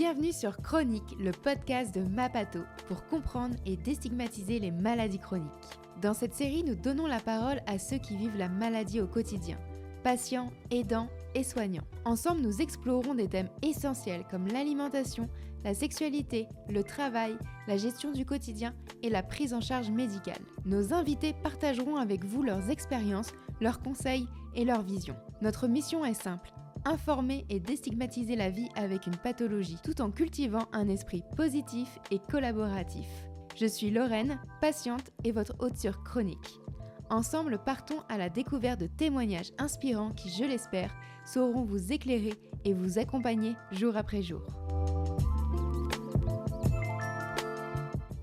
Bienvenue sur Chronique, le podcast de Mapato, pour comprendre et déstigmatiser les maladies chroniques. Dans cette série, nous donnons la parole à ceux qui vivent la maladie au quotidien, patients, aidants et soignants. Ensemble, nous explorerons des thèmes essentiels comme l'alimentation, la sexualité, le travail, la gestion du quotidien et la prise en charge médicale. Nos invités partageront avec vous leurs expériences, leurs conseils et leurs visions. Notre mission est simple: informer et déstigmatiser la vie avec une pathologie, tout en cultivant un esprit positif et collaboratif. Je suis Lorraine, patiente et votre hôte sur Chronique. Ensemble, partons à la découverte de témoignages inspirants qui, je l'espère, sauront vous éclairer et vous accompagner jour après jour.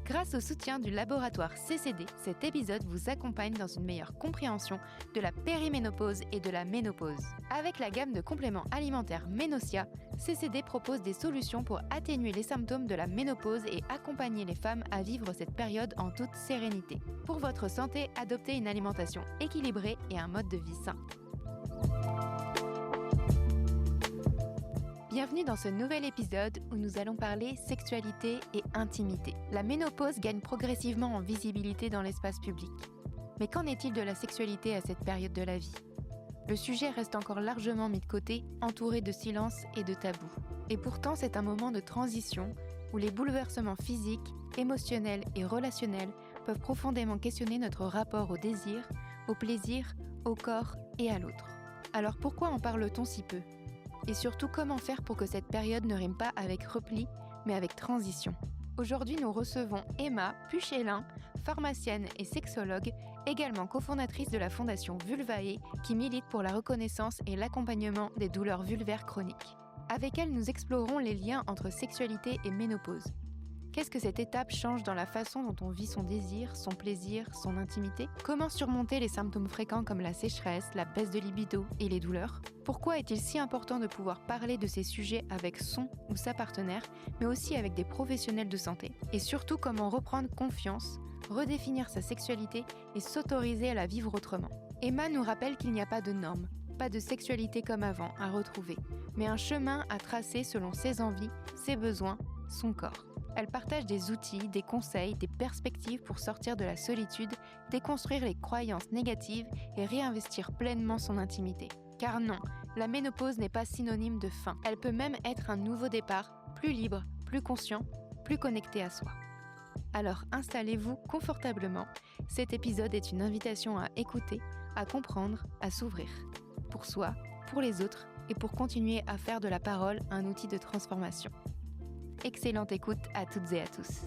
Grâce au soutien du laboratoire CCD, cet épisode vous accompagne dans une meilleure compréhension de la périménopause et de la ménopause. Avec la gamme de compléments alimentaires Ménocia, CCD propose des solutions pour atténuer les symptômes de la ménopause et accompagner les femmes à vivre cette période en toute sérénité. Pour votre santé, adoptez une alimentation équilibrée et un mode de vie sain. Bienvenue dans ce nouvel épisode où nous allons parler sexualité et intimité. La ménopause gagne progressivement en visibilité dans l'espace public. Mais qu'en est-il de la sexualité à cette période de la vie ? Le sujet reste encore largement mis de côté, entouré de silence et de tabous. Et pourtant, c'est un moment de transition où les bouleversements physiques, émotionnels et relationnels peuvent profondément questionner notre rapport au désir, au plaisir, au corps et à l'autre. Alors pourquoi en parle-t-on si peu ? Et surtout, comment faire pour que cette période ne rime pas avec repli, mais avec transition ? Aujourd'hui, nous recevons Emma Puchelin, pharmacienne et sexologue, également cofondatrice de la fondation Vulvae, qui milite pour la reconnaissance et l'accompagnement des douleurs vulvaires chroniques. Avec elle, nous explorons les liens entre sexualité et ménopause. Qu'est-ce que cette étape change dans la façon dont on vit son désir, son plaisir, son intimité ? Comment surmonter les symptômes fréquents comme la sécheresse, la baisse de libido et les douleurs ? Pourquoi est-il si important de pouvoir parler de ces sujets avec son ou sa partenaire, mais aussi avec des professionnels de santé ? Et surtout, comment reprendre confiance, redéfinir sa sexualité et s'autoriser à la vivre autrement ? Emma nous rappelle qu'il n'y a pas de normes, pas de sexualité comme avant à retrouver, mais un chemin à tracer selon ses envies, ses besoins, son corps. Elle partage des outils, des conseils, des perspectives pour sortir de la solitude, déconstruire les croyances négatives et réinvestir pleinement son intimité. Car non, la ménopause n'est pas synonyme de fin. Elle peut même être un nouveau départ, plus libre, plus conscient, plus connecté à soi. Alors installez-vous confortablement. Cet épisode est une invitation à écouter, à comprendre, à s'ouvrir. Pour soi, pour les autres et pour continuer à faire de la parole un outil de transformation. Excellente écoute à toutes et à tous.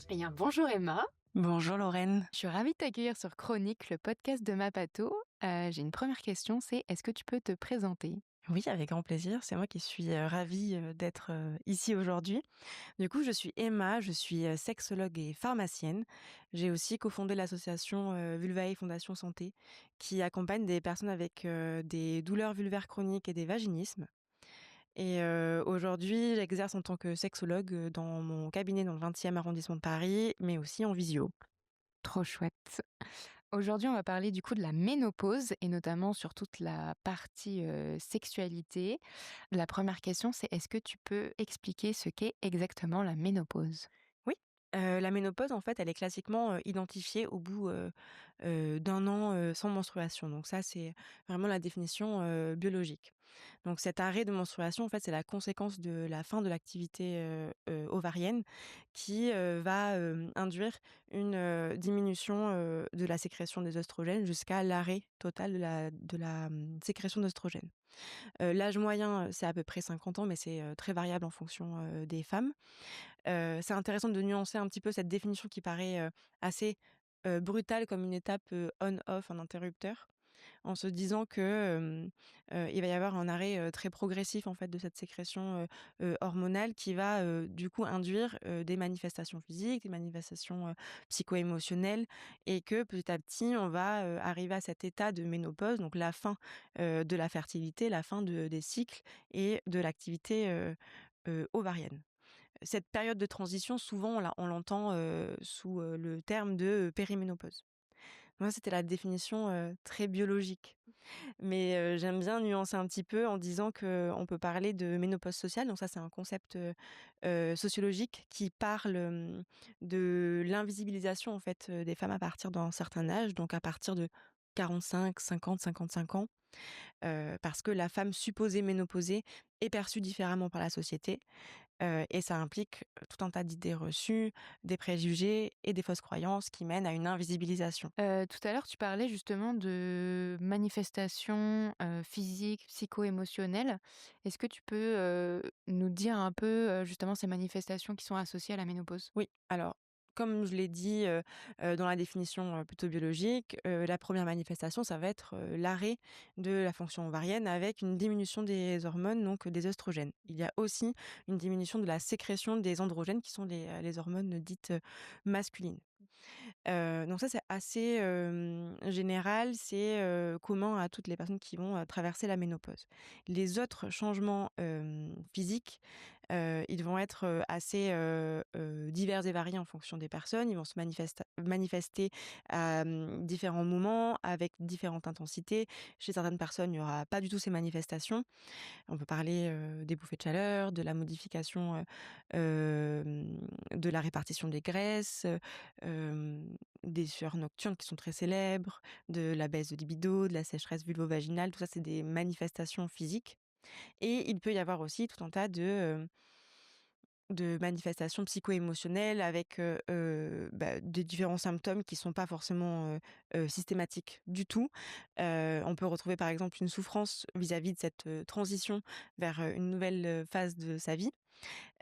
Eh bien, bonjour Emma. Bonjour Lorraine. Je suis ravie de t'accueillir sur Chronique, le podcast de Mapato. J'ai une première question, c'est est-ce que tu peux te présenter ? Oui, avec grand plaisir. C'est moi qui suis ravie d'être ici aujourd'hui. Du coup, je suis Emma, je suis sexologue et pharmacienne. J'ai aussi cofondé l'association Vulvae Fondation Santé qui accompagne des personnes avec des douleurs vulvaires chroniques et des vaginismes. Et aujourd'hui, j'exerce en tant que sexologue dans mon cabinet dans le 20e arrondissement de Paris, mais aussi en visio. Trop chouette. Aujourd'hui, on va parler du coup de la ménopause et notamment sur toute la partie sexualité. La première question, c'est est-ce que tu peux expliquer ce qu'est exactement la ménopause ? Oui, la ménopause, en fait, elle est classiquement identifiée au bout d'un an sans menstruation. Donc ça, c'est vraiment la définition biologique. Donc cet arrêt de menstruation, en fait, c'est la conséquence de la fin de l'activité ovarienne qui va induire une diminution de la sécrétion des œstrogènes jusqu'à l'arrêt total de la sécrétion d'œstrogènes. L'âge moyen, c'est à peu près 50 ans, mais c'est très variable en fonction des femmes. C'est intéressant de nuancer un petit peu cette définition qui paraît assez brutale comme une étape on-off, un interrupteur, en se disant que il va y avoir un arrêt très progressif en fait de cette sécrétion hormonale qui va du coup induire des manifestations physiques, des manifestations psycho-émotionnelles, et que petit à petit on va arriver à cet état de ménopause, donc la fin de la fertilité, la fin des cycles et de l'activité ovarienne. Cette période de transition, souvent, on l'entend sous le terme de périménopause. Moi, c'était la définition très biologique. Mais j'aime bien nuancer un petit peu en disant qu'on peut parler de ménopause sociale. Donc ça, c'est un concept, sociologique qui parle, de l'invisibilisation, en fait, des femmes à partir d'un certain âge, donc à partir de 45, 50, 55 ans, parce que la femme supposée ménopausée est perçue différemment par la société. Et ça implique, tout un tas d'idées reçues, des préjugés et des fausses croyances qui mènent à une invisibilisation. Tout à l'heure, tu parlais justement de manifestations, physiques, psycho-émotionnelles. Est-ce que tu peux, nous dire un peu, justement ces manifestations qui sont associées à la ménopause? Oui, alors, comme je l'ai dit, dans la définition, plutôt biologique, la première manifestation, ça va être, l'arrêt de la fonction ovarienne avec une diminution des hormones, donc des œstrogènes. Il y a aussi une diminution de la sécrétion des androgènes qui sont les hormones dites, masculines. Donc ça, c'est assez, général, c'est, commun à toutes les personnes qui vont, traverser la ménopause. Les autres changements, physiques, ils vont être, assez, divers et variés en fonction des personnes. Ils vont se manifester à, différents moments, avec différentes intensités. Chez certaines personnes, il y aura pas du tout ces manifestations. On peut parler, des bouffées de chaleur, de la modification, de la répartition des graisses, des sueurs nocturnes qui sont très célèbres, de la baisse de libido, de la sécheresse vulvo-vaginale. Tout ça, c'est des manifestations physiques. Et il peut y avoir aussi tout un tas de manifestations psycho-émotionnelles avec, des différents symptômes qui sont pas forcément, systématiques du tout. On peut retrouver par exemple une souffrance vis-à-vis de cette, transition vers, une nouvelle, phase de sa vie.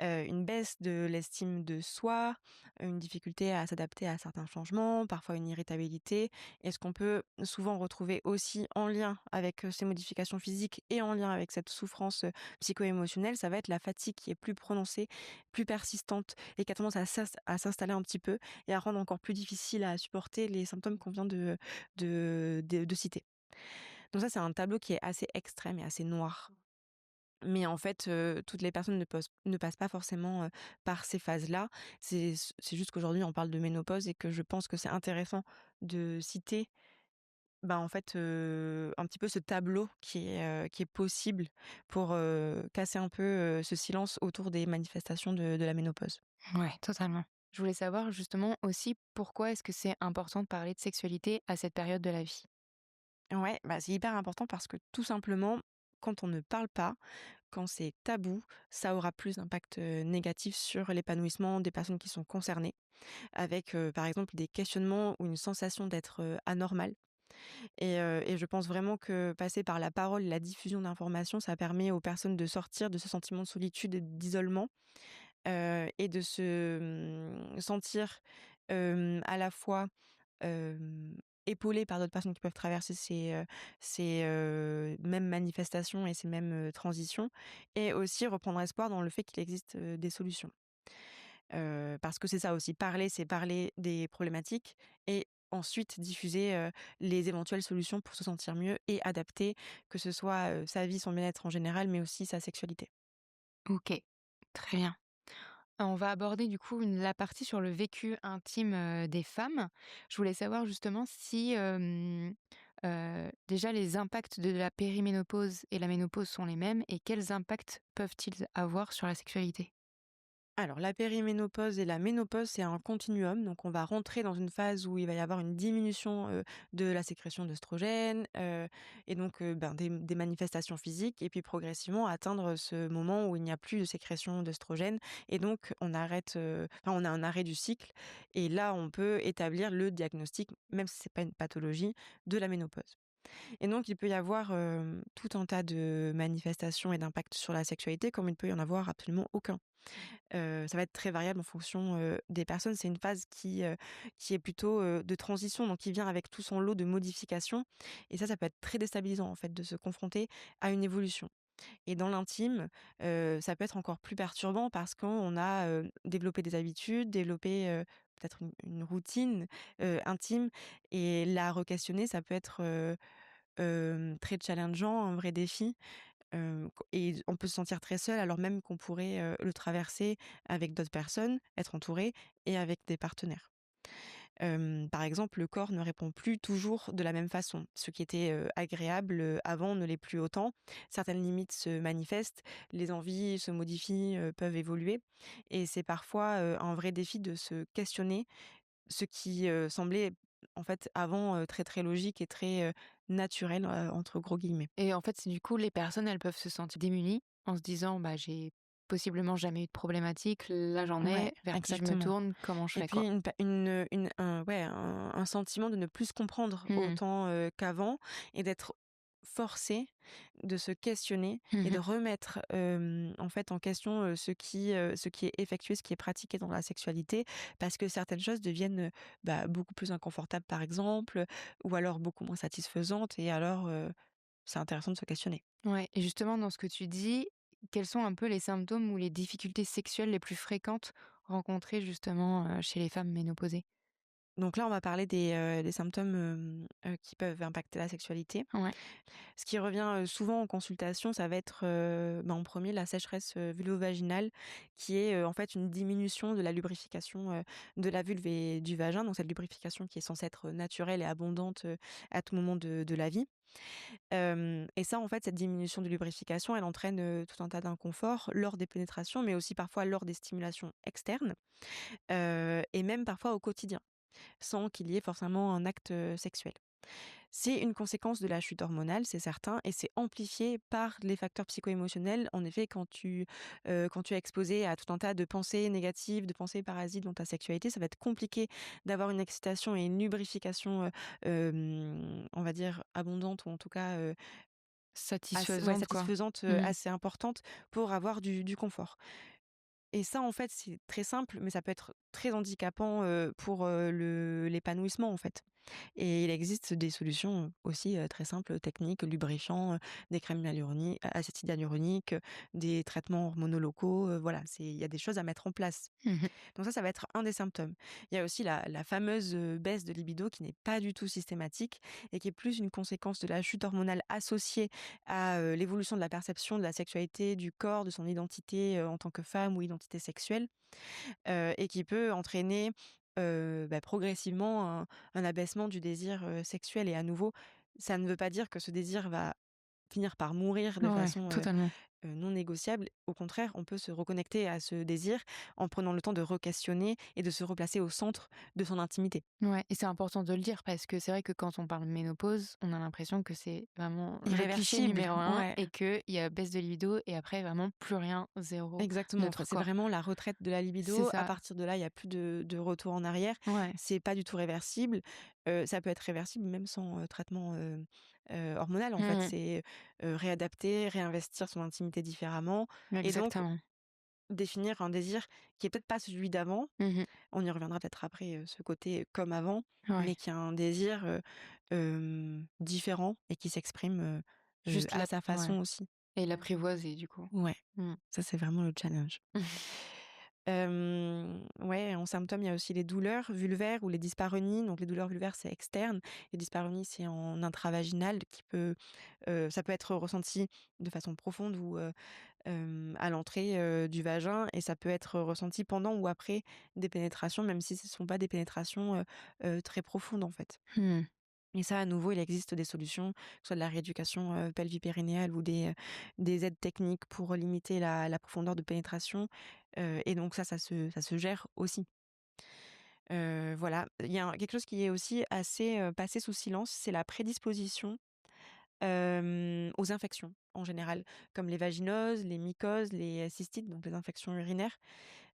Une baisse de l'estime de soi, une difficulté à s'adapter à certains changements, parfois une irritabilité. Et ce qu'on peut souvent retrouver aussi en lien avec, ces modifications physiques et en lien avec cette souffrance, psycho-émotionnelle, ça va être la fatigue qui est plus prononcée, plus persistante et qui a tendance à s'installer un petit peu et à rendre encore plus difficile à supporter les symptômes qu'on vient de citer. Donc ça, c'est un tableau qui est assez extrême et assez noir. Mais en fait, toutes les personnes ne passent pas forcément, par ces phases-là. C'est juste qu'aujourd'hui, on parle de ménopause et que je pense que c'est intéressant de citer, en fait, un petit peu ce tableau qui est possible pour, casser un peu, ce silence autour des manifestations de la ménopause. Ouais, totalement. Je voulais savoir justement aussi pourquoi est-ce que c'est important de parler de sexualité à cette période de la vie? Ouais, c'est hyper important parce que tout simplement, quand on ne parle pas, quand c'est tabou, ça aura plus d'impact, négatif sur l'épanouissement des personnes qui sont concernées. Avec, par exemple, des questionnements ou une sensation d'être, anormal et je pense vraiment que passer par la parole et la diffusion d'informations, ça permet aux personnes de sortir de ce sentiment de solitude et d'isolement, et de se, sentir, à la fois, épaulées par d'autres personnes qui peuvent traverser ces mêmes manifestations et ces mêmes, transitions et aussi reprendre espoir dans le fait qu'il existe, des solutions. Parce que c'est ça aussi, parler, c'est parler des problématiques et ensuite diffuser, les éventuelles solutions pour se sentir mieux et adapter, que ce soit, sa vie, son bien-être en général, mais aussi sa sexualité. OK, très bien. On va aborder du coup la partie sur le vécu intime, des femmes. Je voulais savoir justement si, déjà les impacts de la périménopause et la ménopause sont les mêmes et quels impacts peuvent-ils avoir sur la sexualité? Alors la périménopause et la ménopause, c'est un continuum, donc on va rentrer dans une phase où il va y avoir une diminution, de la sécrétion d'œstrogènes, et donc des manifestations physiques et puis progressivement atteindre ce moment où il n'y a plus de sécrétion d'œstrogènes et donc on a un arrêt du cycle et là, on peut établir le diagnostic, même si c'est pas une pathologie, de la ménopause. Et donc il peut y avoir, tout un tas de manifestations et d'impacts sur la sexualité comme il peut y en avoir absolument aucun. Ça va être très variable en fonction, des personnes. C'est une phase qui est plutôt, de transition, donc qui vient avec tout son lot de modifications et ça peut être très déstabilisant, en fait, de se confronter à une évolution et dans l'intime, ça peut être encore plus perturbant parce qu'on a, développé des habitudes, développé, peut-être une routine, intime et la re-questionner, ça peut être, très challengeant, un vrai défi. Et on peut se sentir très seul alors même qu'on pourrait, le traverser avec d'autres personnes, être entouré et avec des partenaires. Par exemple, le corps ne répond plus toujours de la même façon. Ce qui était, agréable, avant ne l'est plus autant. Certaines limites se manifestent, les envies se modifient, peuvent évoluer et c'est parfois, un vrai défi de se questionner, ce qui, semblait en fait avant, très, très logique et très, «naturel», entre gros guillemets. Et en fait, c'est du coup, les personnes, elles peuvent se sentir démunies en se disant: «Bah, j'ai possiblement jamais eu de problématique, là j'en Ouais, ai, vers qui je me exactement. tourne? Comment je Et fais, puis quoi?» un sentiment de ne plus se comprendre Mmh. autant, qu'avant et d'être forcé de se questionner et de Mmh. remettre, en fait, en question, ce qui est effectué, ce qui est pratiqué dans la sexualité. Parce que certaines choses deviennent, beaucoup plus inconfortables, par exemple, ou alors beaucoup moins satisfaisantes et alors, c'est intéressant de se questionner. Ouais, et justement, dans ce que tu dis, quels sont un peu les symptômes ou les difficultés sexuelles les plus fréquentes rencontrées justement, chez les femmes ménopausées? Donc là, on va parler des symptômes, qui peuvent impacter la sexualité. Ouais. Ce qui revient, souvent en consultation, ça va être, en premier la sécheresse, vulvo-vaginale qui est, en fait une diminution de la lubrification, de la vulve et du vagin. Donc cette lubrification qui est censée être naturelle et abondante, à tout moment de la vie. Hem Et ça, en fait, cette diminution de lubrification, elle entraîne, tout un tas d'inconforts lors des pénétrations, mais aussi parfois lors des stimulations externes, et même parfois au quotidien, sans qu'il y ait forcément un acte, sexuel. C'est une conséquence de la chute hormonale, c'est certain, et c'est amplifié par les facteurs psycho-émotionnels. En effet, quand tu es exposé à tout un tas de pensées négatives, de pensées parasites dans ta sexualité, ça va être compliqué d'avoir une excitation et une lubrification, on va dire abondante ou en tout cas, Satisfaisante, quoi. satisfaisante, Mmh. assez importante pour avoir du confort. Et ça, en fait, c'est très simple, mais ça peut être très handicapant, pour, l'épanouissement, en fait. Et il existe des solutions, aussi, très simples, techniques, lubrifiants, des crèmes acides hyaluroniques, des traitements hormonaux locaux, voilà, il y a des choses à mettre en place. Mmh. Donc ça va être un des symptômes. Il y a aussi la fameuse, baisse de libido qui n'est pas du tout systématique et qui est plus une conséquence de la chute hormonale associée à, l'évolution de la perception de la sexualité, du corps, de son identité, en tant que femme ou identité sexuelle, et qui peut entraîner, progressivement un abaissement du désir, sexuel. Et à nouveau, ça ne veut pas dire que ce désir va finir par mourir de Ouais, façon, totalement. non négociable. Au contraire, on peut se reconnecter à ce désir en prenant le temps de re-questionner et de se replacer au centre de son intimité. Ouais, et c'est important de le dire parce que c'est vrai que quand on parle ménopause, on a l'impression que c'est vraiment le cliché Irréversible, numéro un ouais, et qu'il y a baisse de libido et après vraiment plus rien, zéro exactement. Enfin, neutre, c'est quoi. vraiment la retraite de la C'est libido. À ça. partir de là, il y a plus de retour en arrière. Ouais. C'est pas du tout réversible. Ça peut être réversible même sans, traitement, hormonal, en fait. Mmh. C'est, réadapter, réinvestir son intimité différemment et donc Exactement. définir un désir qui est peut-être pas celui d'avant. Mmh. On y reviendra peut-être après, ce côté comme avant, Ouais. mais qui a un désir, différent et qui s'exprime, Juste à la sa Ouais, façon aussi. et l'apprivoiser du coup. Ouais, Mmh. ça c'est vraiment le challenge. Ouais, en symptômes, il y a aussi les douleurs vulvaires ou les dyspareunies. Donc les douleurs vulvaires, c'est externe. Les dyspareunies, c'est en intravaginal ça peut être ressenti de façon profonde ou, à l'entrée, du vagin, et ça peut être ressenti pendant ou après des pénétrations, même si ce ne sont pas des pénétrations, très profondes, en fait. Mmh. Et ça, à nouveau, il existe des solutions, que ce soit de la rééducation, pelvipérinéale ou des aides techniques pour limiter la profondeur de pénétration, et donc ça se gère aussi. Voilà. Il y a quelque chose qui est aussi assez, passé sous silence, c'est la prédisposition, aux infections, en général, comme les vaginoses, les mycoses, les cystites, donc les infections urinaires.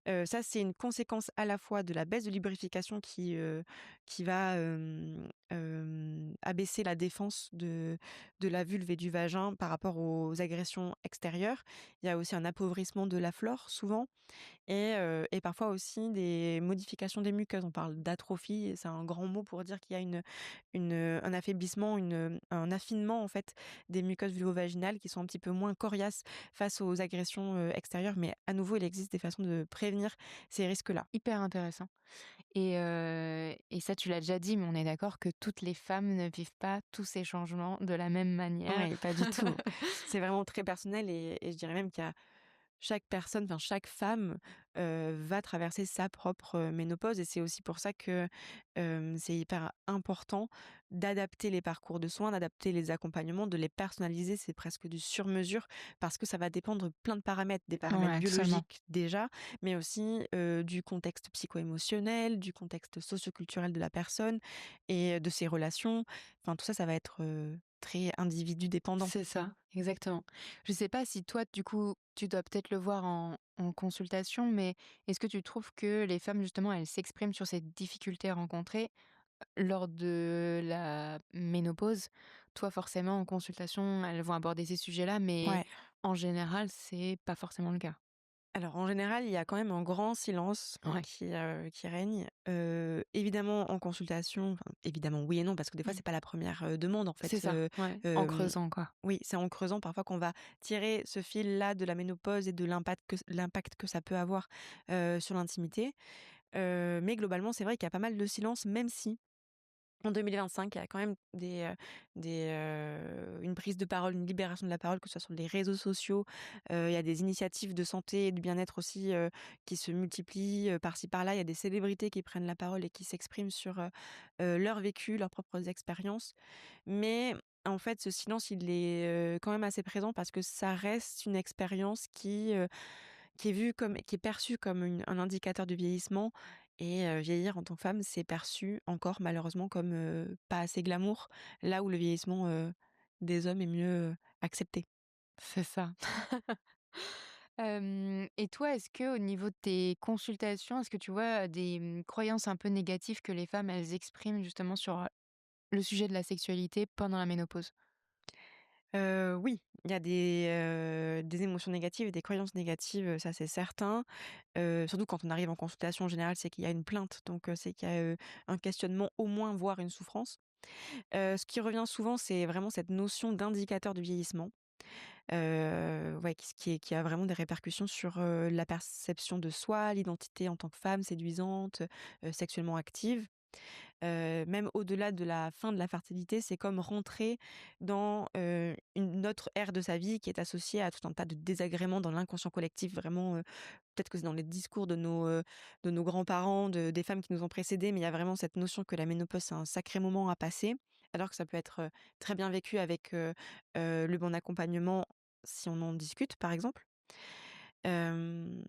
Ça, c'est une conséquence à la fois de la baisse de lubrification qui va, abaisser la défense de la vulve et du vagin par rapport aux agressions extérieures. Il y a aussi un appauvrissement de la flore, souvent, et parfois aussi des modifications des muqueuses. On parle d'atrophie, et c'est un grand mot pour dire qu'il y a un affaiblissement, un affinement, en fait, des muqueuses vulvovaginales qui sont un petit peu moins coriaces face aux agressions, extérieures. Mais à nouveau, il existe des façons de prévenir ces risques-là. Hyper intéressant, et ça, tu l'as déjà dit, mais on est d'accord que toutes les femmes ne vivent pas tous ces changements de la même manière. Oui, pas du tout. C'est vraiment très personnel, et je dirais même qu'il y a chaque personne, enfin chaque femme, va traverser sa propre, ménopause et c'est aussi pour ça que, c'est hyper important d'adapter les parcours de soins, d'adapter les accompagnements, de les personnaliser. C'est presque du sur mesure parce que ça va dépendre de plein de paramètres, des paramètres Ouais, totalement. biologiques déjà, mais aussi, du contexte psycho-émotionnel, du contexte socio-culturel de la personne et de ses relations. Enfin tout ça, ça va être, très individu dépendant. C'est ça, exactement. Je sais pas si toi, du coup, tu dois peut-être le voir en consultation, mais est-ce que tu trouves que les femmes, justement, elles s'expriment sur ces difficultés rencontrées lors de la ménopause? Toi, forcément, en consultation, elles vont aborder ces sujets-là, mais Ouais. en général, c'est pas forcément le cas. Alors en général, il y a quand même un grand silence Ouais. qui règne. Évidemment en consultation, enfin évidemment oui et non parce que des fois Mmh. c'est pas la première demande en C'est fait, ça, ouais, en creusant, quoi. oui, c'est en creusant parfois qu'on va tirer ce fil-là de la ménopause et de l'impact que ça peut avoir, sur l'intimité. Mais globalement, c'est vrai qu'il y a pas mal de silence même si en 2025, il y a quand même une prise de parole, une libération de la parole, que ce soit sur les réseaux sociaux. Il y a des initiatives de santé et de bien-être aussi, qui se multiplient, par-ci par-là. Il y a des célébrités qui prennent la parole et qui s'expriment sur, leur vécu, leurs propres expériences. Mais en fait, ce silence, il est, quand même assez présent parce que ça reste une expérience qui est perçue comme un indicateur du vieillissement et vieillir en tant que femme, c'est perçu encore malheureusement comme, pas assez glamour, là où le vieillissement, des hommes est mieux, accepté. C'est ça. Et toi, est-ce que au niveau de tes consultations, est-ce que tu vois des, croyances un peu négatives que les femmes, elles expriment justement sur, le sujet de la sexualité pendant la ménopause? Oui, il y a des émotions négatives et des croyances négatives, ça c'est certain. Surtout quand on arrive en consultation en général, c'est qu'il y a une plainte, donc c'est qu'il y a, un questionnement au moins, voire une souffrance. Ce qui revient souvent, c'est vraiment cette notion d'indicateur du vieillissement. Ouais, qui a vraiment des répercussions sur, la perception de soi, l'identité en tant que femme séduisante, sexuellement active. Même au-delà de la fin de la fertilité, c'est comme rentrer dans, une autre ère de sa vie qui est associée à tout un tas de désagréments dans l'inconscient collectif. Vraiment, peut-être que c'est dans les discours de nos grands-parents, des femmes qui nous ont précédés, mais il y a vraiment cette notion que la ménopause, c'est un sacré moment à passer, alors que ça peut être, très bien vécu avec, le bon accompagnement si on en discute, par exemple. Hem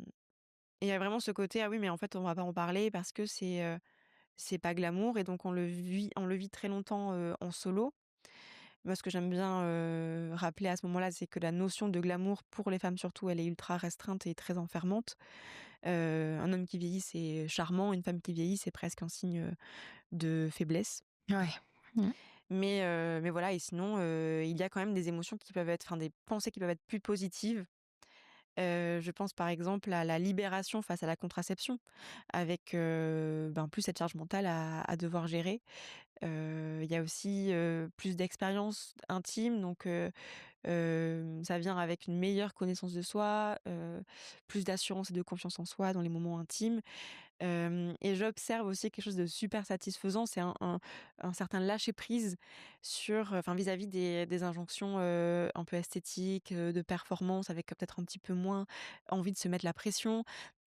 et il y a vraiment ce côté: «Ah oui, mais en fait, on va pas en parler parce que c'est pas glamour» et donc on le vit très longtemps, en solo. Moi, ce que j'aime bien, rappeler à ce moment-là, c'est que la notion de glamour, pour les femmes surtout, elle est ultra restreinte et très enfermante. Un homme qui vieillit, c'est charmant, une femme qui vieillit, c'est presque un signe, de faiblesse. Ouais. Mmh. Mais voilà et sinon, il y a quand même des émotions qui peuvent être enfin des pensées qui peuvent être plus positives. Je pense par exemple à la libération face à la contraception avec, ben, plus cette charge mentale à devoir gérer. Il y a aussi, plus d'expérience intime donc ça vient avec une meilleure connaissance de soi, plus d'assurance et de confiance en soi dans les moments intimes. Hem et j'observe aussi quelque chose de super satisfaisant, c'est un certain lâcher prise sur, enfin vis-à-vis des injonctions, un peu esthétiques, de performance avec peut-être un petit peu moins envie de se mettre la pression.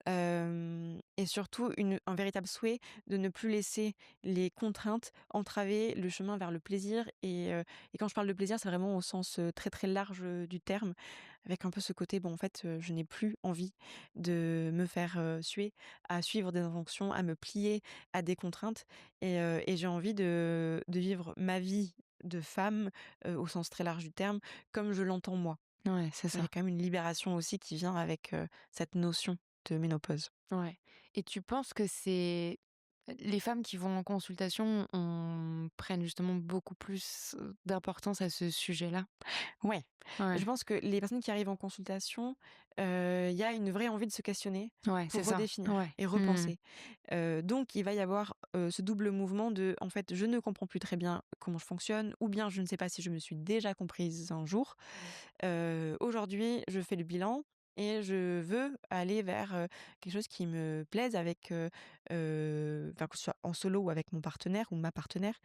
Et surtout un véritable souhait de ne plus laisser les contraintes entraver le chemin vers le plaisir et quand je parle de plaisir, c'est vraiment au sens, très, très large, du terme, avec un peu ce côté, bon en fait, je n'ai plus envie de me faire, suer à suivre des injonctions, à me plier à des contraintes et j'ai envie de vivre ma vie de femme, au sens très large du terme, comme je l'entends moi. Ouais, c'est Il y a ça. quand même une libération aussi qui vient avec, cette notion de ménopause. Ouais, et tu penses que c'est les femmes qui vont en consultation, prennent justement beaucoup plus, d'importance à ce sujet-là? Ouais, je Ouais, pense que les personnes qui arrivent en consultation, il y a une vraie envie de se questionner ouais, c'est pour ça. redéfinir Ouais. et Mmh. repenser. Donc il va y avoir, ce double mouvement de, en fait, je ne comprends plus très bien comment je fonctionne ou bien je ne sais pas si je me suis déjà comprise un jour. Aujourd'hui, je fais le bilan. et je veux aller vers, quelque chose qui me plaise avec, enfin, que ce soit en solo ou avec mon partenaire ou ma partenaire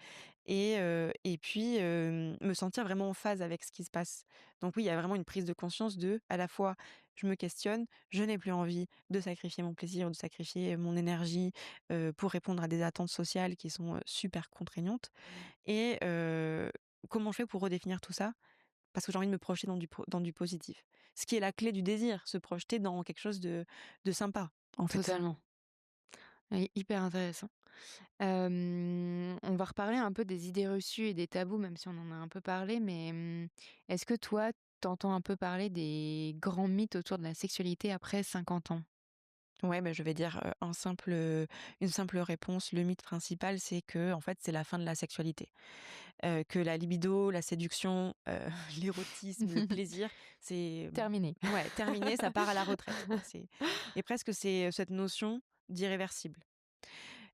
et puis, me sentir vraiment en phase avec ce qui se passe. Donc oui, il y a vraiment une prise de conscience de, à la fois, je me questionne, je n'ai plus envie de sacrifier mon plaisir, de sacrifier mon énergie, pour répondre à des attentes sociales qui sont, super contraignantes et comment je fais pour redéfinir tout ça? Parce que j'ai envie de me projeter dans du positif. Ce qui est la clé du désir, se projeter dans quelque chose de sympa, en fait. Totalement. Ouais, hyper intéressant. On va reparler un peu des idées reçues et des tabous, même si on en a un peu parlé, mais, est-ce que toi, t'entends un peu parler des grands mythes autour de la sexualité après 50 ans? Ouais, bah, je vais dire, une simple réponse. Le mythe principal, c'est que en fait, c'est la fin de la sexualité. Que la libido, la séduction, l'érotisme, le plaisir, c'est, Terminé. ouais, terminé, ça part à la retraite, quoi. Et presque c'est, cette notion d'irréversible.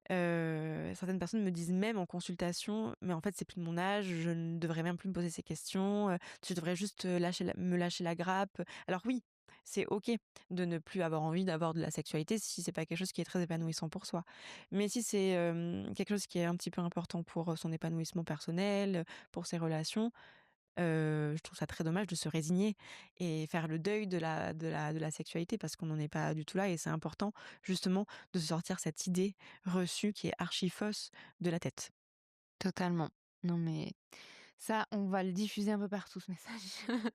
Certaines personnes me disent même en consultation: «Mais en fait, c'est plus de mon âge, je ne devrais même plus me poser ces questions, je devrais juste, lâcher la grappe». Alors oui, c'est OK de ne plus avoir envie d'avoir de la sexualité si c'est pas quelque chose qui est très épanouissant pour soi. Mais si c'est, quelque chose qui est un petit peu important pour, son épanouissement personnel, pour ses relations, je trouve ça très dommage de se résigner et faire le deuil de la sexualité parce qu'on n'en est pas du tout là et c'est important justement de sortir cette idée reçue qui est archi fausse de la tête. Totalement. Non, mais ça, on va le diffuser un peu partout, ce message.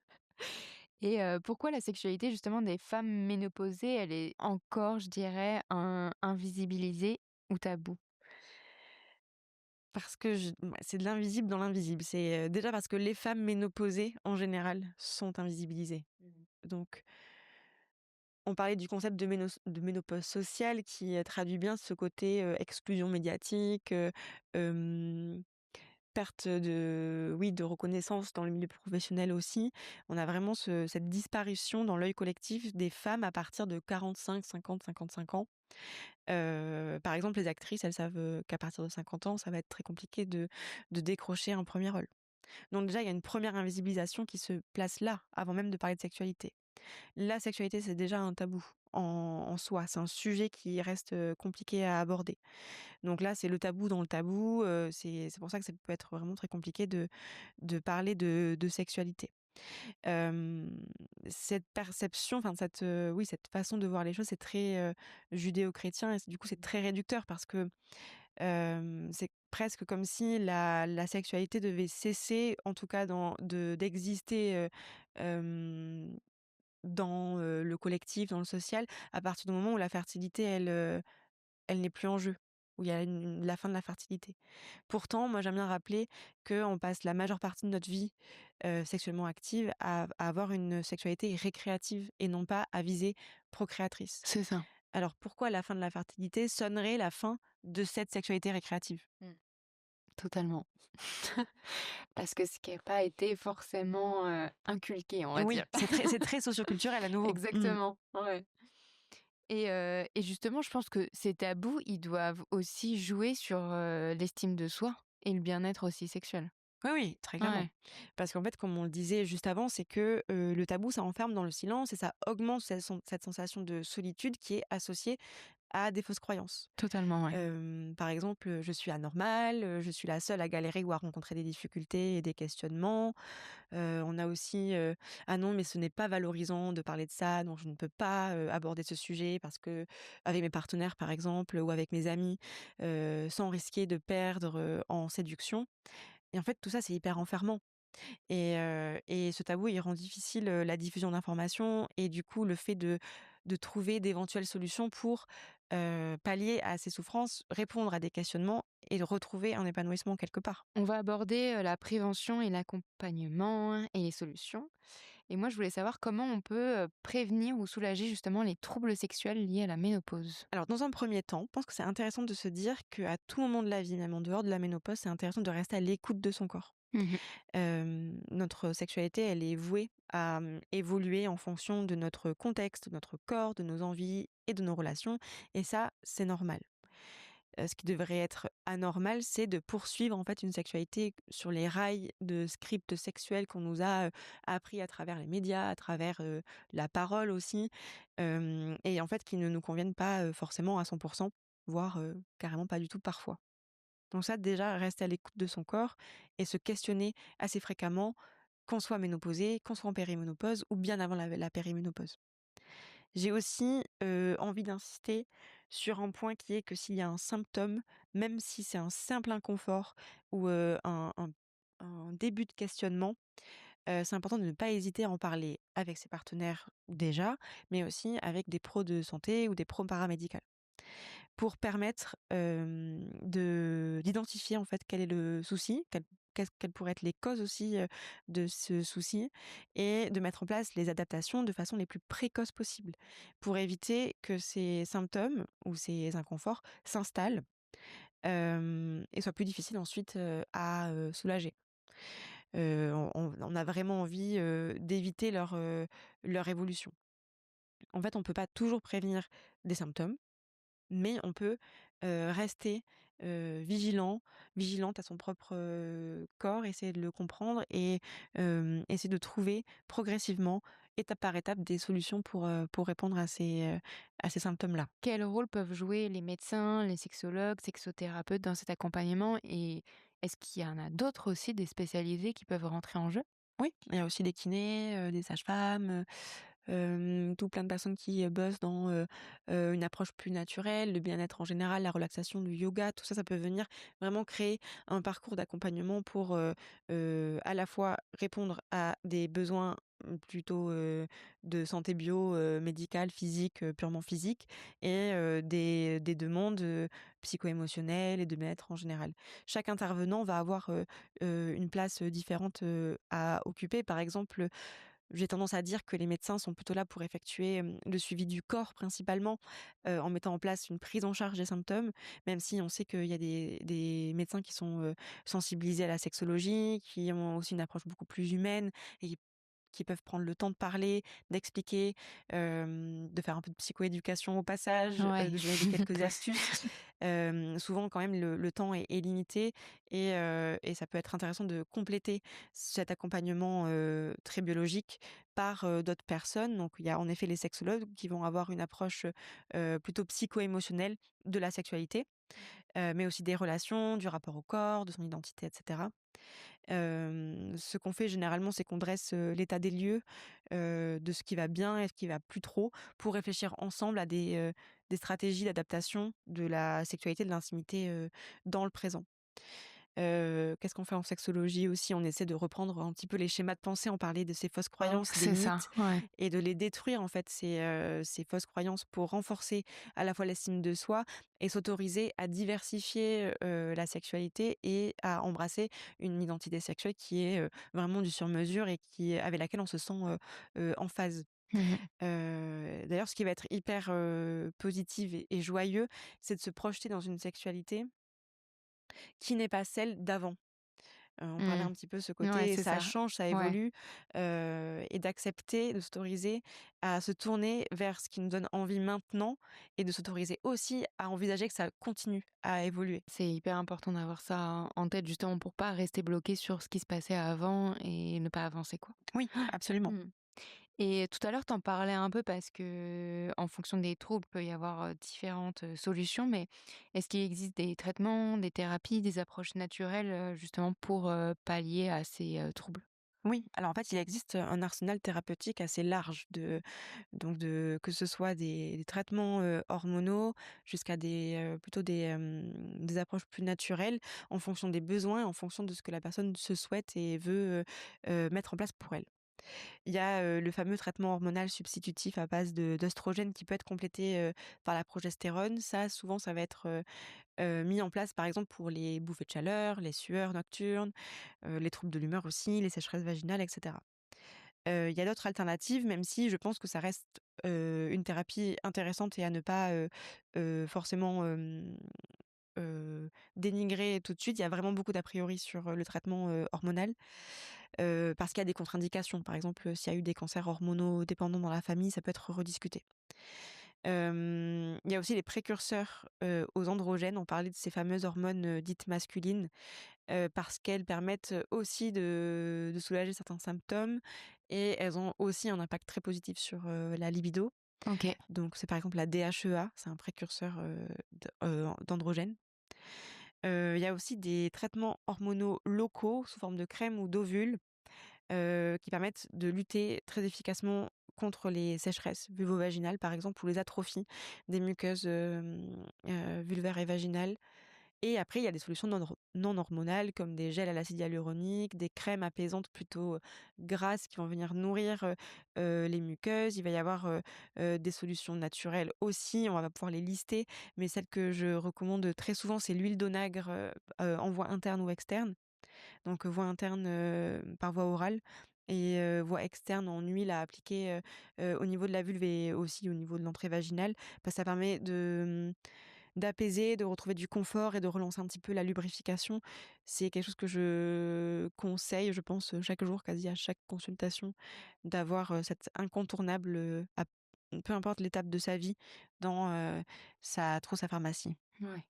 Et pourquoi la sexualité justement des femmes ménopausées, elle est encore, je dirais, invisibilisée ou taboue? Parce que c'est de l'invisible dans l'invisible. C'est, déjà parce que les femmes ménopausées, en général, sont invisibilisées. Mmh. Donc on parlait du concept de ménopause sociale qui, traduit bien ce côté, exclusion médiatique, perte de oui, de reconnaissance dans le milieu professionnel aussi. On a vraiment cette disparition dans l'œil collectif des femmes à partir de 45, 50, 55 ans. Par exemple, les actrices, elles savent, qu'à partir de 50 ans, ça va être très compliqué de décrocher un premier rôle. Donc déjà, il y a une première invisibilisation qui se place là, avant même de parler de sexualité. La sexualité, c'est déjà un tabou en soi. C'est un sujet qui reste, compliqué à aborder. Donc là, c'est le tabou dans le tabou, c'est pour ça que ça peut être vraiment très compliqué de parler de sexualité. Hem, cette perception, enfin cette, oui, cette façon de voir les choses, c'est très, judéo-chrétien et du coup, c'est très réducteur parce que, c'est presque comme si la sexualité devait cesser, en tout cas d'exister, dans, le collectif, dans le social, à partir du moment où la fertilité, elle n'est plus en jeu, où il y a la fin de la fertilité. Pourtant, moi, j'aime bien rappeler qu'on passe la majeure partie de notre vie, sexuellement active à avoir une sexualité récréative et non pas à visée procréatrice. C'est ça. Alors pourquoi la fin de la fertilité sonnerait la fin de cette sexualité récréative? Mmh. Totalement. Parce que ce qui a pas été forcément, inculqué, on va Oui, dire. c'est très socioculturel à nouveau. Mmh. Exactement, ouais. Et justement, je pense que ces tabous, ils doivent aussi jouer sur, l'estime de soi et le bien-être aussi sexuel. Oui, oui, très clairement. Ouais, Parce qu'en fait, comme on le disait juste avant, c'est que, le tabou, ça enferme dans le silence et ça augmente cette sensation de solitude qui est associée à des fausses croyances. totalement, ouais. Par exemple, je suis anormale, je suis la seule à galérer ou à rencontrer des difficultés et des questionnements. On a aussi, «Ah non, mais ce n'est pas valorisant de parler de ça, donc je ne peux pas, aborder ce sujet parce que avec mes partenaires, par exemple, ou avec mes amis, sans risquer de perdre, en séduction». Et en fait, tout ça, c'est hyper enfermant et ce tabou, il rend difficile, la diffusion d'informations et du coup, le fait de trouver d'éventuelles solutions pour, pallier à ces souffrances, répondre à des questionnements et de retrouver un épanouissement quelque part. On va aborder, la prévention et l'accompagnement et les solutions. Et moi, je voulais savoir comment on peut, prévenir ou soulager justement les troubles sexuels liés à la ménopause? Alors dans un premier temps, je pense que c'est intéressant de se dire qu'à tout moment de la vie, même en dehors de la ménopause, c'est intéressant de rester à l'écoute de son corps. Mmh. Notre sexualité, elle est vouée à, évoluer en fonction de notre contexte, de notre corps, de nos envies et de nos relations et ça, c'est normal. ce qui devrait être anormal, c'est de poursuivre en fait une sexualité sur les rails de scripts sexuels qu'on nous a, appris à travers les médias, à travers, la parole aussi, et en fait qui ne nous conviennent pas, forcément à 100, voire, carrément pas du tout parfois. Donc ça déjà, rester à l'écoute de son corps et se questionner assez fréquemment, qu'on soit ménopausé, qu'on soit en périménopause ou bien avant la périménopause. J'ai aussi, envie d'insister sur un point qui est que s'il y a un symptôme, même si c'est un simple inconfort ou, un début de questionnement, c'est important de ne pas hésiter à en parler avec ses partenaires déjà, mais aussi avec des pros de santé ou des pros paramédicales. Pour permettre, d'identifier en fait quel est le souci, quelles pourraient être les causes aussi, de ce souci et de mettre en place les adaptations de façon les plus précoces possibles pour éviter que ces symptômes ou ces inconforts s'installent, et soient plus difficiles ensuite, à, soulager. On a vraiment envie, d'éviter leur évolution. En fait, on peut pas toujours prévenir des symptômes, mais on peut, rester, vigilante à son propre, corps, essayer de le comprendre et essayer de trouver progressivement, étape par étape, des solutions pour répondre à ces symptômes-là. Quel rôle peuvent jouer les médecins, les sexologues, sexothérapeutes dans cet accompagnement et est-ce qu'il y en a d'autres aussi, des spécialisés qui peuvent rentrer en jeu? Oui, il y a aussi des kinés, des sages-femmes, tout plein de personnes qui, bossent dans, une approche plus naturelle, le bien-être en général, la relaxation, le yoga, tout ça, ça peut venir vraiment créer un parcours d'accompagnement pour, à la fois répondre à des besoins, plutôt, de santé bio, médicale, physique, purement physique et des demandes, psycho-émotionnelles et de bien-être en général. Chaque intervenant va avoir, une place, différente, à occuper. Par exemple, j'ai tendance à dire que les médecins sont plutôt là pour effectuer, le suivi du corps principalement, en mettant en place une prise en charge des symptômes, même si on sait qu'il y a des médecins qui sont, sensibilisés à la sexologie, qui ont aussi une approche beaucoup plus humaine et qui peuvent prendre le temps de parler, d'expliquer, de faire un peu de psychoéducation au passage, Ouais. de donner des quelques astuces. Souvent quand même le temps est limité et ça peut être intéressant de compléter cet accompagnement, très biologique par, d'autres personnes. Donc il y a en effet les sexologues qui vont avoir une approche, plutôt psycho-émotionnelle de la sexualité, mais aussi des relations, du rapport au corps, de son identité et cetera. Ce qu'on fait généralement, c'est qu'on dresse, l'état des lieux, de ce qui va bien et ce qui va plus trop, pour réfléchir ensemble à des stratégies d'adaptation de la sexualité, de l'intimité, dans le présent. Qu'est-ce qu'on fait en sexologie aussi? On essaie de reprendre un petit peu les schémas de pensée, on parlait de ces fausses croyances, des C'est ça, mythes ouais. et de les détruire en fait ces fausses croyances pour renforcer à la fois l'estime de soi et s'autoriser à diversifier, la sexualité et à embrasser une identité sexuelle qui est, vraiment du sur mesure et qui avec laquelle on se sent, en phase. Mmh. D'ailleurs ce qui va être hyper, positif et joyeux, c'est de se projeter dans une sexualité qui n'est pas celle d'avant. On parlait Mmh. un petit peu de ce Ouais, côté c'est ça ça. change, ça Ouais. évolue, et d'accepter, de s'autoriser à se tourner vers ce qui nous donne envie maintenant et de s'autoriser aussi à envisager que ça continue à évoluer. C'est hyper important d'avoir ça en tête justement pour pas rester bloqué sur ce qui se passait avant et ne pas avancer, quoi. Oui, absolument. Mmh. Et tout à l'heure, tu en parlais un peu parce que en fonction des troubles, peut y avoir, différentes, solutions, mais est-ce qu'il existe des traitements, des thérapies, des approches naturelles, justement pour, pallier à ces, troubles? Oui, alors en fait, il existe un arsenal thérapeutique assez large de que ce soit des traitements, hormonaux jusqu'à plutôt des approches plus naturelles en fonction des besoins, en fonction de ce que la personne se souhaite et veut, mettre en place pour elle. Il y a, le fameux traitement hormonal substitutif à base de d'œstrogène qui peut être complété, par la progestérone. Ça, souvent, ça va être, mis en place, par exemple, pour les bouffées de chaleur, les sueurs nocturnes, les troubles de l'humeur aussi, les sécheresses vaginales et cetera. Il y a d'autres alternatives, même si je pense que ça reste, une thérapie intéressante et à ne pas, forcément, dénigrer tout de suite. Il y a vraiment beaucoup d'a priori sur, le traitement, hormonal, parce qu'il y a des contre-indications. Par exemple, s'il y a eu des cancers hormonaux dépendants dans la famille, ça peut être rediscuté. Il y a aussi les précurseurs, aux androgènes. On parlait de ces fameuses hormones, dites masculines, parce qu'elles permettent, aussi de soulager certains symptômes et elles ont aussi un impact très positif sur, la libido. OK. Donc c'est par exemple la DHEA, c'est un précurseur, d'androgène. Il y a aussi des traitements hormonaux locaux sous forme de crème ou d'ovules, qui permettent de lutter très efficacement contre les sécheresses vulvovaginales, par exemple, ou les atrophies des muqueuses, vulvaires et vaginales. Et après, il y a des solutions non hormonales comme des gels à l'acide hyaluronique, des crèmes apaisantes plutôt, grasses qui vont venir nourrir, les muqueuses. Il va y avoir, des solutions naturelles aussi, on va pouvoir les lister, mais celle que je recommande très souvent, c'est l'huile d'onagre, en voie interne ou externe. Donc, voie interne, par voie orale et voie externe en huile à appliquer, au niveau de la vulve et aussi au niveau de l'entrée vaginale. Ça permet d'apaiser, de retrouver du confort et de relancer un petit peu la lubrification. C'est quelque chose que je conseille, je pense, chaque jour, quasi à chaque consultation, d'avoir, cet incontournable, à peu importe l'étape de sa vie dans, sa pharmacie. Ouais.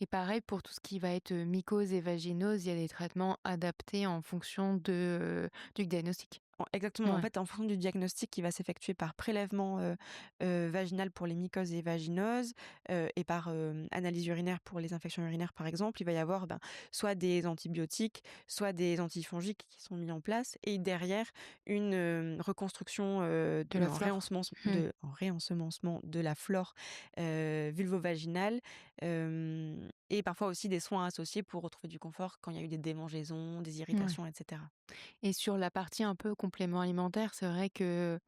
Et pareil pour tout ce qui va être, mycose et vaginose, il y a des traitements adaptés en fonction du diagnostic? Exactement. En Ouais. fait, en fonction du diagnostic qui va s'effectuer par prélèvement, vaginal pour les mycoses et vaginoses, et par, analyse urinaire pour les infections urinaires, par exemple, il va y avoir, ben, soit des antibiotiques, soit des antifongiques qui sont mis en place et derrière une, reconstruction, De la flore? Mmh. en réensemencement de la flore, vulvovaginale, et parfois aussi des soins associés pour retrouver du confort quand il y a eu des démangeaisons, des Ouais. irritations et cetera. Et sur la partie un peu complément alimentaire, c'est vrai que,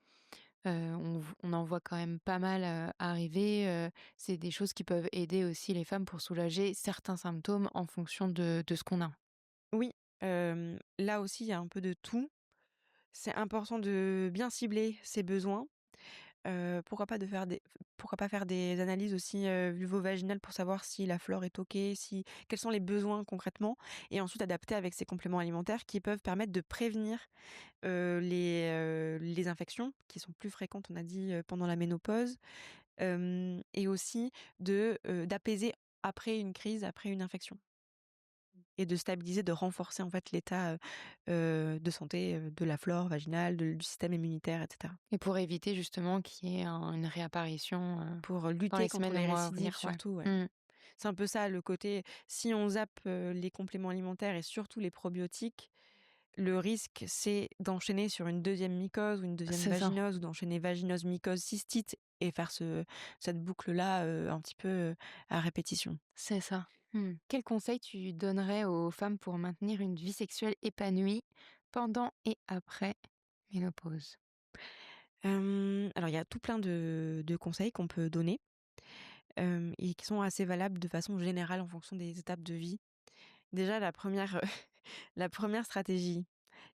on en voit quand même pas mal, arriver, c'est des choses qui peuvent aider aussi les femmes pour soulager certains symptômes en fonction de ce qu'on a. Oui, là aussi, il y a un peu de tout. C'est important de bien cibler ses besoins. Pourquoi pas faire des analyses aussi, vulvo-vaginales pour savoir si la flore est OK, si quels sont les besoins concrètement et ensuite adapter avec ces compléments alimentaires qui peuvent permettre de prévenir, les infections qui sont plus fréquentes, on a dit, pendant la ménopause, et aussi d'apaiser après une crise, après une infection. Et de stabiliser, de renforcer en fait l'état, de santé, de la flore vaginale, du système immunitaire et cetera. Et pour éviter justement qu'il y ait une réapparition, Pour, dans lutter les contre semaines et les mois à récidives venir, ouais. surtout, ouais. Mmh. C'est un peu ça le côté, si on zappe, les compléments alimentaires et surtout les probiotiques, le risque c'est d'enchaîner sur une deuxième mycose ou une deuxième C'est ça, vaginose ou d'enchaîner vaginose, mycose, cystite et faire cette boucle-là, un petit peu, à répétition. c'est ça. Mmh. Quels conseils tu donnerais aux femmes pour maintenir une vie sexuelle épanouie pendant et après ménopause? Alors il y a tout plein de conseils qu'on peut donner. Et qui sont assez valables de façon générale en fonction des étapes de vie. Déjà la première la première stratégie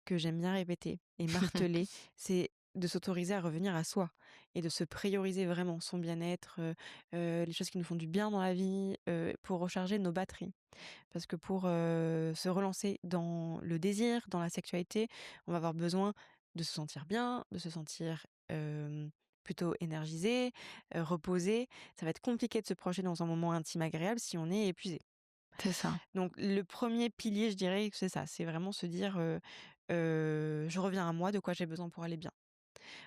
que j'aime bien répéter et marteler, c'est de s'autoriser à revenir à soi et de se prioriser vraiment son bien-être, les choses qui nous font du bien dans la vie, pour recharger nos batteries. Parce que pour, se relancer dans le désir, dans la sexualité, on va avoir besoin de se sentir bien, de se sentir, plutôt énergisé, reposé. Ça va être compliqué de se projeter dans un moment intime agréable si on est épuisé. C'est ça. Donc le premier pilier, je dirais que c'est ça, c'est vraiment se dire, «Je reviens à moi, de quoi j'ai besoin pour aller bien».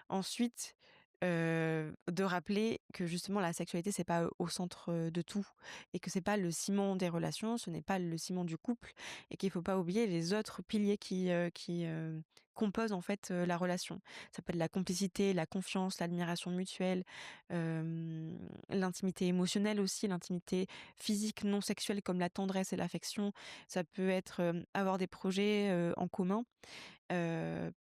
Ensuite, de rappeler que justement la sexualité, c'est pas, au centre, de tout et que c'est pas le ciment des relations, ce n'est pas le ciment du couple et qu'il faut pas oublier les autres piliers qui composent en fait, la relation. Ça peut être la complicité, la confiance, l'admiration mutuelle, l'intimité émotionnelle aussi, l'intimité physique non sexuelle comme la tendresse et l'affection. Ça peut être, avoir des projets, en commun.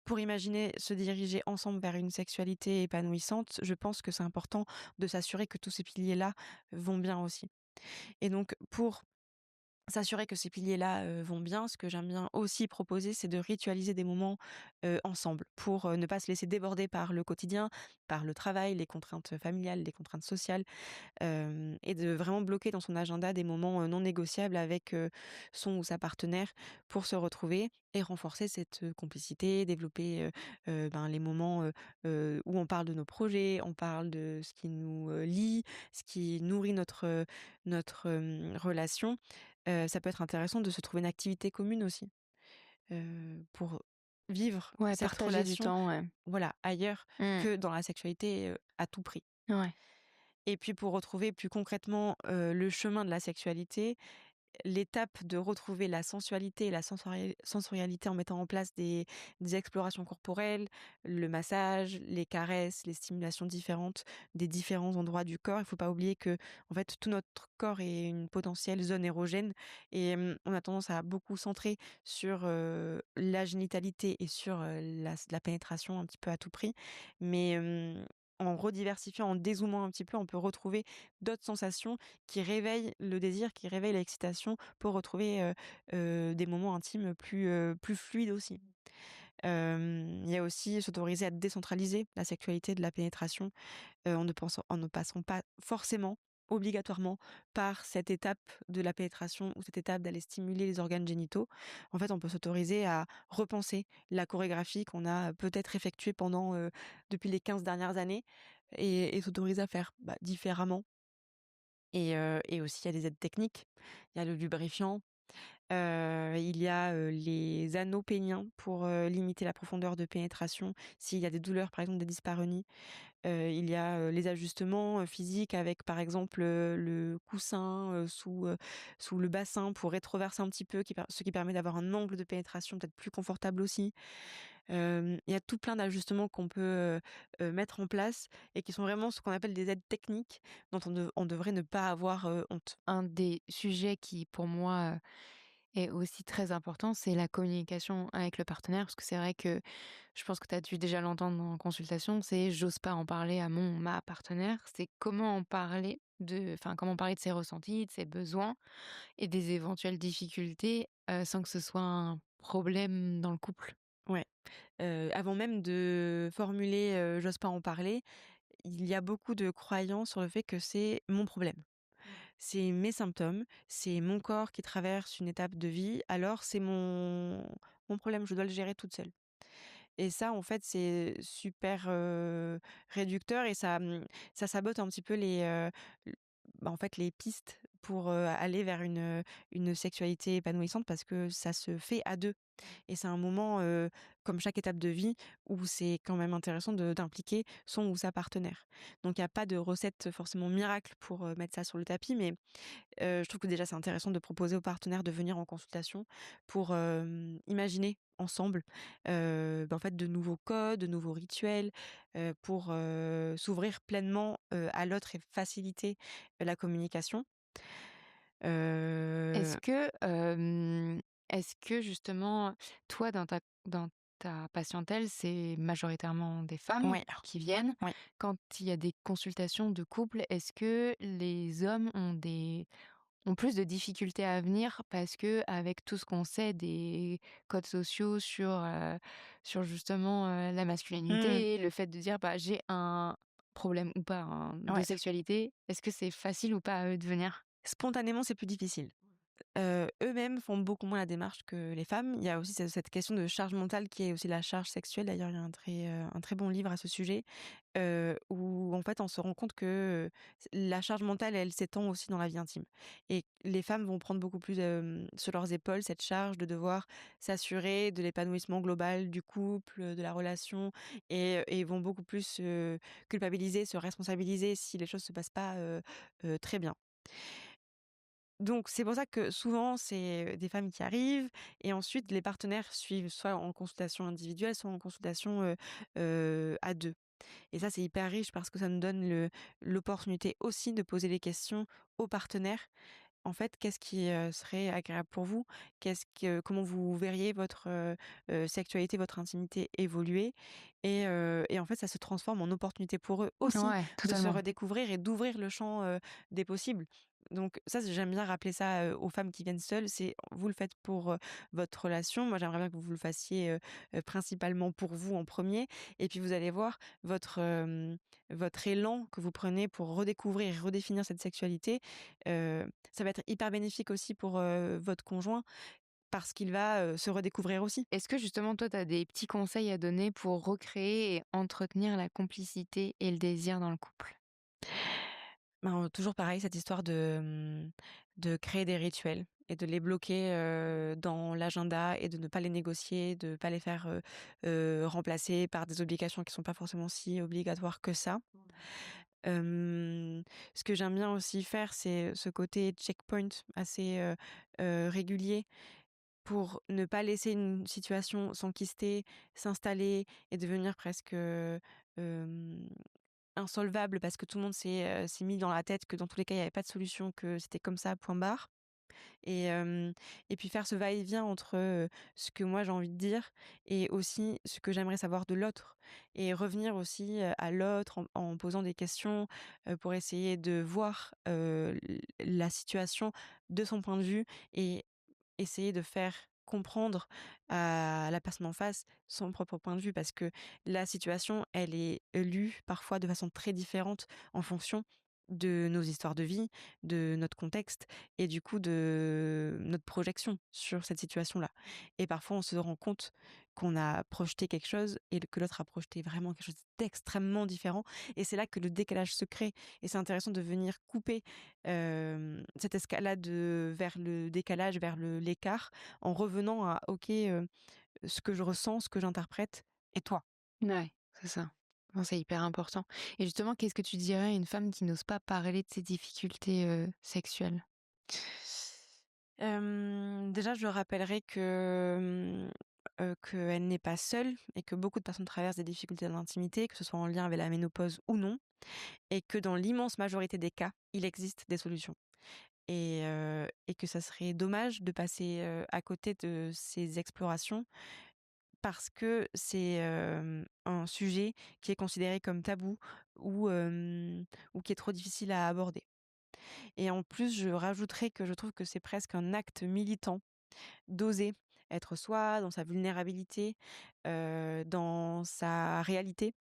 Pour imaginer se diriger ensemble vers une sexualité épanouissante, je pense que c'est important de s'assurer que tous ces piliers-là vont bien aussi. Et donc pour S'assurer que ces piliers-là, vont bien. Ce que j'aime bien aussi proposer, c'est de ritualiser des moments, ensemble pour, ne pas se laisser déborder par le quotidien, par le travail, les contraintes familiales, les contraintes sociales. Et de vraiment bloquer dans son agenda des moments, non négociables avec, son ou sa partenaire pour se retrouver et renforcer cette, complicité, développer, ben, les moments, où on parle de nos projets, on parle de ce qui nous, lie, ce qui nourrit notre relation. Ça peut être intéressant de se trouver une activité commune aussi, pour vivre Ouais, cette partager du relation, temps, ouais. voilà, ailleurs Mmh. que dans la sexualité, à tout prix. Ouais. Et puis pour retrouver plus concrètement, le chemin de la sexualité, l'étape de retrouver la sensualité et la sensorialité en mettant en place des explorations corporelles, le massage, les caresses, les stimulations différentes des différents endroits du corps. Il faut pas oublier que en fait, tout notre corps est une potentielle zone érogène et on a tendance à beaucoup centrer sur, la génitalité et sur, la pénétration un petit peu à tout prix. Mais, en rediversifiant, en dézoomant un petit peu, on peut retrouver d'autres sensations qui réveille le désir, qui réveille l'excitation pour retrouver, des moments intimes plus fluides aussi. Il y a aussi s'autoriser à décentraliser la sexualité de la pénétration, en ne passant pas forcément, obligatoirement par cette étape de la pénétration ou cette étape d'aller stimuler les organes génitaux. En fait, on peut s'autoriser à repenser la chorégraphie qu'on a peut-être effectuée depuis les 15 dernières années et s'autoriser à faire, bah, différemment et aussi il y a des aides techniques. Il y a le lubrifiant, il y a, les anneaux péniens pour, limiter la profondeur de pénétration s'il y a des douleurs, par exemple des dyspareunies. Il y a, les ajustements, physiques avec, par exemple, le coussin, sous le bassin pour rétroverser un petit peu, ce qui permet d'avoir un angle de pénétration peut-être plus confortable aussi. Il y a tout plein d'ajustements qu'on peut, mettre en place et qui sont vraiment ce qu'on appelle des aides techniques dont on devrait ne pas avoir, honte. Un des sujets qui, pour moi, est aussi très important, c'est la communication avec le partenaire. Parce que c'est vrai que je pense que tu as dû déjà l'entendre en consultation, c'est: «J'ose pas en parler à ma partenaire». C'est comment parler de ses ressentis, de ses besoins et des éventuelles difficultés, sans que ce soit un problème dans le couple. Ouais, avant même de formuler, «j'ose pas en parler», il y a beaucoup de croyances sur le fait que c'est mon problème. C'est mes symptômes, c'est mon corps qui traverse une étape de vie, alors c'est mon problème, je dois le gérer toute seule. Et ça, en fait, c'est super, réducteur et ça sabote un petit peu l bah, en fait, les pistes pour, aller vers une sexualité épanouissante parce que ça se fait à 2. Et c'est un moment, comme chaque étape de vie, où c'est quand même intéressant d'impliquer son ou sa partenaire. Donc il y a pas de recette forcément miracle pour, mettre ça sur le tapis, mais je trouve que déjà c'est intéressant de proposer aux partenaires de venir en consultation pour, imaginer ensemble, bah, en fait de nouveaux codes, de nouveaux rituels, pour, s'ouvrir pleinement, à l'autre et faciliter la communication. Est-ce Heu, que, est-ce que justement, toi, dans ta patientèle, c'est majoritairement des femmes ouais, qui viennent? ouais. Quand il y a des consultations de couple, est-ce que les hommes ont plus de difficultés à venir parce que avec tout ce qu'on sait des codes sociaux sur justement, la Mmh. masculinité, le fait de dire: «Bah, j'ai un problème ou pas, hein, de Ouais. sexualité», est-ce que c'est facile ou pas à eux de venir? Spontanément, c'est plus difficile. Eux-mêmes font beaucoup moins la démarche que les femmes. Il y a aussi cette question de charge mentale qui est aussi la charge sexuelle. D'ailleurs, il y a un très bon livre à ce sujet, où en fait on se rend compte que, la charge mentale, elle s'étend aussi dans la vie intime et les femmes vont prendre beaucoup plus, sur leurs épaules cette charge de devoir s'assurer de l'épanouissement global du couple, de la relation et vont beaucoup plus se culpabiliser, se responsabiliser si les choses se passent pas, très bien. Donc c'est pour ça que souvent c'est, des femmes qui arrivent et ensuite les partenaires suivent soit en consultation individuelle, soit en consultation, à 2. Et ça, c'est hyper riche parce que ça nous donne l'opportunité aussi de poser les questions aux partenaires. En fait, qu'est-ce qui, serait agréable pour vous? Comment vous verriez votre, sexualité, votre intimité évoluer? Et en fait, ça se transforme en opportunité pour eux aussi Ouais, de se totalement. redécouvrir et d'ouvrir le champ, des possibles. Donc ça, j'aime bien rappeler ça, aux femmes qui viennent seules, c'est vous le faites pour, votre relation. Moi, j'aimerais bien que vous le fassiez, principalement pour vous en premier. Et puis vous allez voir votre élan que vous prenez pour redécouvrir et redéfinir cette sexualité, ça va être hyper bénéfique aussi pour, votre conjoint parce qu'il va, se redécouvrir aussi. Est-ce que justement, toi, tu as des petits conseils à donner pour recréer et entretenir la complicité et le désir dans le couple? Ben, toujours pareil, cette histoire de créer des rituels et de les bloquer, dans l'agenda et de ne pas les négocier, de pas les faire, remplacer par des obligations qui sont pas forcément si obligatoires que ça. Ce que j'aime bien aussi faire, c'est ce côté checkpoint assez, régulier pour ne pas laisser une situation s'enquister, s'installer et devenir presque, insolvable parce que tout le monde s'est mis dans la tête que dans tous les cas, il y avait pas de solution, que c'était comme ça, point barre. Et puis faire ce va-et-vient entre, ce que moi j'ai envie de dire et aussi ce que j'aimerais savoir de l'autre et revenir aussi, à l'autre en posant des questions, pour essayer de voir, la situation de son point de vue et essayer de faire comprendre à la personne en face son propre point de vue parce que la situation, elle est lue parfois de façon très différente en fonction de nos histoires de vie, de notre contexte et du coup de notre projection sur cette situation-là. Et parfois, on se rend compte qu'on a projeté quelque chose et que l'autre a projeté vraiment quelque chose d'extrêmement différent. Et c'est là que le décalage se crée. Et c'est intéressant de venir couper cette escalade, vers le décalage, vers l'écart, en revenant à OK, ce que je ressens, ce que j'interprète et toi? Ouais, c'est ça. Non, c'est hyper important. Et justement, qu'est-ce que tu dirais à une femme qui n'ose pas parler de ses difficultés, sexuelles? Déjà, je rappellerai qu'elle n'est pas seule et que beaucoup de personnes traversent des difficultés dans l'intimité, que ce soit en lien avec la ménopause ou non, et que dans l'immense majorité des cas, il existe des solutions. Et que ça serait dommage de passer, à côté de ces explorations parce que c'est, un sujet qui est considéré comme tabou ou, ou qui est trop difficile à aborder. Et en plus, je rajouterais que je trouve que c'est presque un acte militant d'oser être soi, dans sa vulnérabilité, dans sa réalité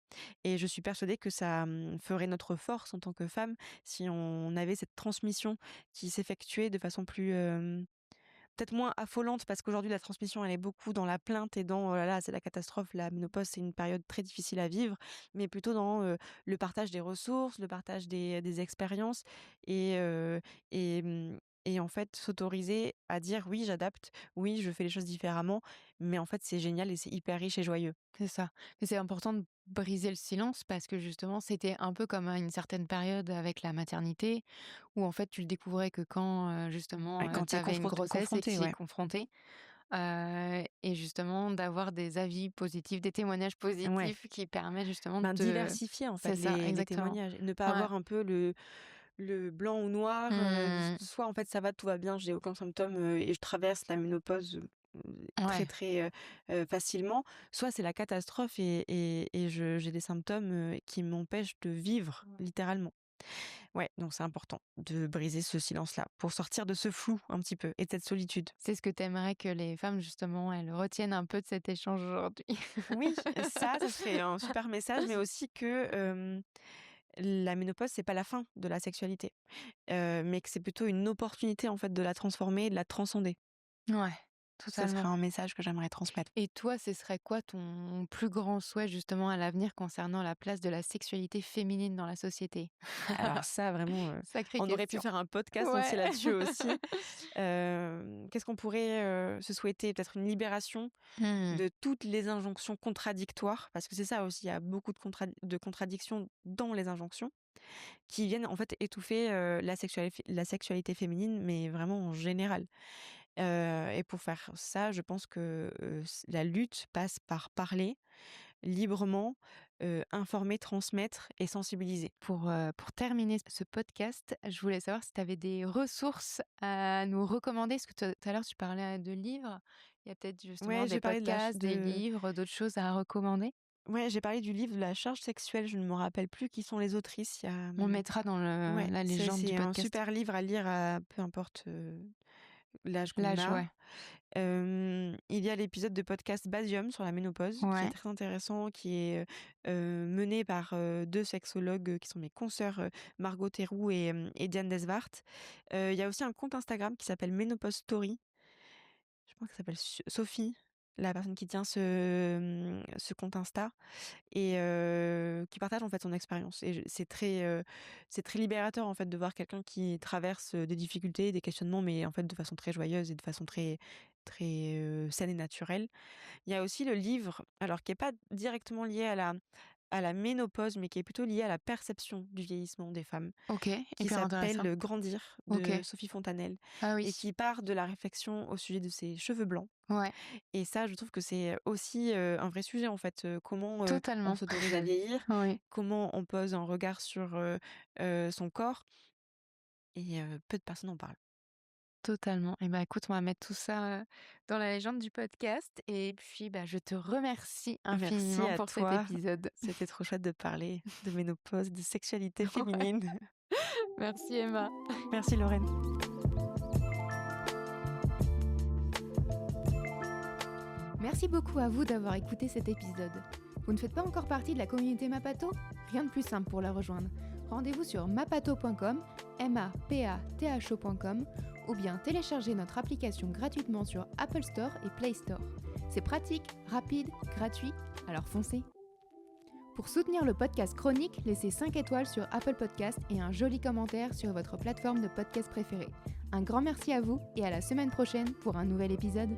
et je suis persuadée que ça, ferait notre force en tant que femme si on avait cette transmission qui s'effectuait de façon plus, peut-être moins affolante parce qu'aujourd'hui la transmission elle est beaucoup dans la plainte et dans: «Oh là là, c'est la catastrophe, la ménopause, c'est une période très difficile à vivre», mais plutôt dans, le partage des ressources, le partage des expériences et heu et mmh et en fait s'autoriser à dire: «Oui, j'adapte, oui, je fais les choses différemment, mais en fait c'est génial et c'est hyper riche et joyeux». C'est ça. Mais c'est important de briser le silence parce que justement, c'était un peu comme à une certaine période avec la maternité où en fait, tu le découvrais que quand, Ouais, justement, quand tu tu es avais une grossesse et que confronté, tu y es ouais. confronté, et justement d'avoir des avis positifs, des témoignages Ouais. positifs qui permettent justement Ben, de diversifier en fait c'est ça, les exactement. témoignages et ne pas Ouais. avoir un peu le blanc ou noir, Mmh. soit en fait ça va, tout va bien, j'ai aucun symptôme, et je traverse la ménopause, très, Ouais. très, facilement, soit c'est la catastrophe et j'ai des symptômes, qui m'empêchent de vivre littéralement. Ouais, donc c'est important de briser ce silence-là pour sortir de ce flou un petit peu et de cette solitude. C'est ce que tu aimerais que les femmes justement, elles retiennent un peu de cet échange aujourd'hui? Oui, ça serait un super message, mais aussi que, la ménopause, c'est pas la fin de la sexualité. Mais que c'est plutôt une opportunité, en fait, de la transformer et de la transcender. Ouais, Ça serait totalement. un message que j'aimerais transmettre. Et toi, ce serait quoi ton plus grand souhait justement à l'avenir concernant la place de la sexualité féminine dans la société? Alors ça, vraiment, Sacrée on aurait pu question. faire un podcast entier Ouais. là-dessus aussi. Qu'est-ce qu'on pourrait, se souhaiter? Peut-être une libération Mmh. de toutes les injonctions contradictoires, parce que c'est ça aussi, il y a beaucoup de contradictions dans les injonctions, qui viennent, en fait, étouffer, la sexualité féminine, mais vraiment en général. Et pour faire ça, je pense que, la lutte passe par parler librement, informer, transmettre et sensibiliser. Pour terminer ce podcast, je voulais savoir si tu avais des ressources à nous recommander? Parce que tout à l'heure, tu parlais de livres. Il y a peut-être justement Ouais, je des vais parler podcasts, des livres, d'autres choses à recommander? Ouais, j'ai parlé du livre de la charge sexuelle, je ne me rappelle plus qui sont les autrices. Il y a, On le mettra dans ouais, la légende du c'est un podcast. super livre à lire à peu importe l'âge qu'on L'âge, a. ouais. Il y a l'épisode de podcast Basium sur la ménopause qui est Ouais. très intéressant, qui est mené par 2 sexologues qui sont mes consoeurs, Margot Théroux et Diane Desvart. Il y a aussi un compte Instagram qui s'appelle Ménopause Story. Je pense qu'elle s'appelle Sophie, la personne qui tient ce compte Insta et qui partage en fait son expérience. Et c'est très libérateur en fait de voir quelqu'un qui traverse des difficultés, des questionnements, mais en fait de façon très joyeuse et de façon très saine et naturelle. Il y a aussi le livre, alors qui est pas directement lié à la ménopause, mais qui est plutôt lié à la perception du vieillissement des femmes, Ok, qui hyper intéressant. s'appelle Grandir Ok. de Sophie Fontanelle Ah oui. et qui part de la réflexion au sujet de ses cheveux blancs. Ouais, Et ça, je trouve que c'est aussi un vrai sujet en fait. Comment on totalement. s'autorise à vieillir, Oui, comment on pose un regard sur son corps, et peu de personnes en parlent. totalement. Et bah écoute, on va mettre tout ça dans la légende du podcast. Et puis, bah, je te remercie Merci infiniment à pour cet toi. épisode. C'était trop chouette de parler de ménopause, de sexualité Ouais. féminine. Merci Emma. Merci Lorraine. Merci beaucoup à vous d'avoir écouté cet épisode. Vous ne faites pas encore partie de la communauté Mapato ? Rien de plus simple pour la rejoindre. Rendez-vous sur mapato.com, mapatho.com, ou bien téléchargez notre application gratuitement sur Apple Store et Play Store. C'est pratique, rapide, gratuit, alors foncez. Pour soutenir le podcast Chronique, laissez 5 étoiles sur Apple Podcast et un joli commentaire sur votre plateforme de podcast préférée. Un grand merci à vous et à la semaine prochaine pour un nouvel épisode.